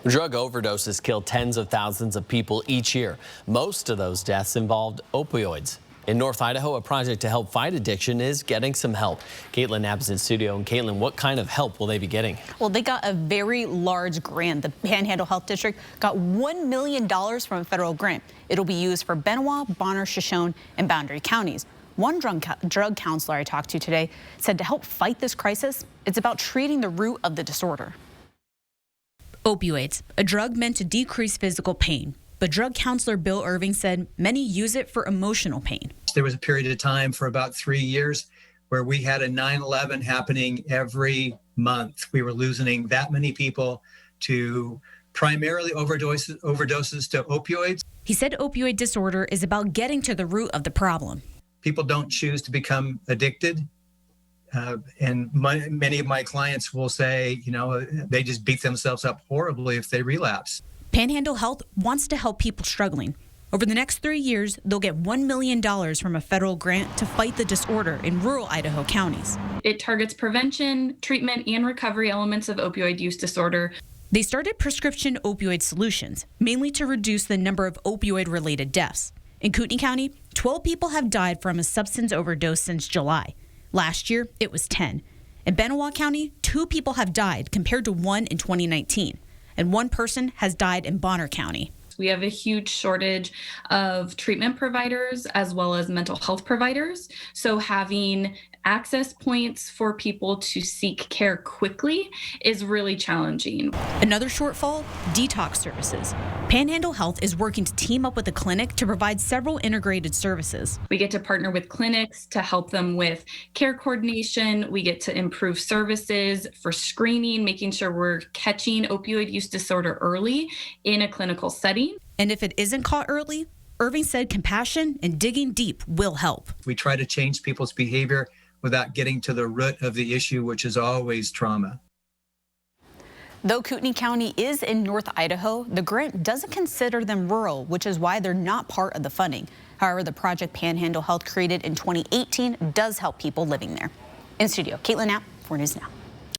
Drug overdoses kill tens of thousands of people each year. Most of those deaths involved opioids. In North Idaho, a project to help fight addiction is getting some help. Kaitlin Knapp is in studio. And Kaitlin, what kind of help will they be getting? Well, they got a very large grant. The Panhandle Health District got $1 million from a federal grant. It'll be used for Benoit, Bonner, Shoshone, and Boundary counties. One drug counselor I talked to today said to help fight this crisis, it's about treating the root of the disorder. Opioids, a drug meant to decrease physical pain. But drug counselor Bill Irving said many use it for emotional pain. There was a period of time for about 3 years where we had a 9/11 happening every month. We were losing that many people to primarily overdoses to opioids. He said opioid disorder is about getting to the root of the problem. People don't choose to become addicted. And many of my clients will say, they just beat themselves up horribly if they relapse. Panhandle Health wants to help people struggling. Over the next 3 years, they'll get $1 million from a federal grant to fight the disorder in rural Idaho counties. It targets prevention, treatment, and recovery elements of opioid use disorder. They started prescription opioid solutions, mainly to reduce the number of opioid-related deaths. In Kootenai County, 12 people have died from a substance overdose since July. Last year, it was 10. In Benoit County, 2 people have died compared to 1 in 2019. And 1 person has died in Bonner County. We have a huge shortage of treatment providers as well as mental health providers. So having access points for people to seek care quickly is really challenging. Another shortfall, detox services. Panhandle Health is working to team up with a clinic to provide several integrated services. We get to partner with clinics to help them with care coordination. We get to improve services for screening, making sure we're catching opioid use disorder early in a clinical setting. And if it isn't caught early, Irving said compassion and digging deep will help. We try to change people's behavior without getting to the root of the issue, which is always trauma. Though Kootenai County is in North Idaho, the grant doesn't consider them rural, which is why they're not part of the funding. However, the project Panhandle Health created in 2018 does help people living there. In studio, Kaitlin Knapp, 4 News Now.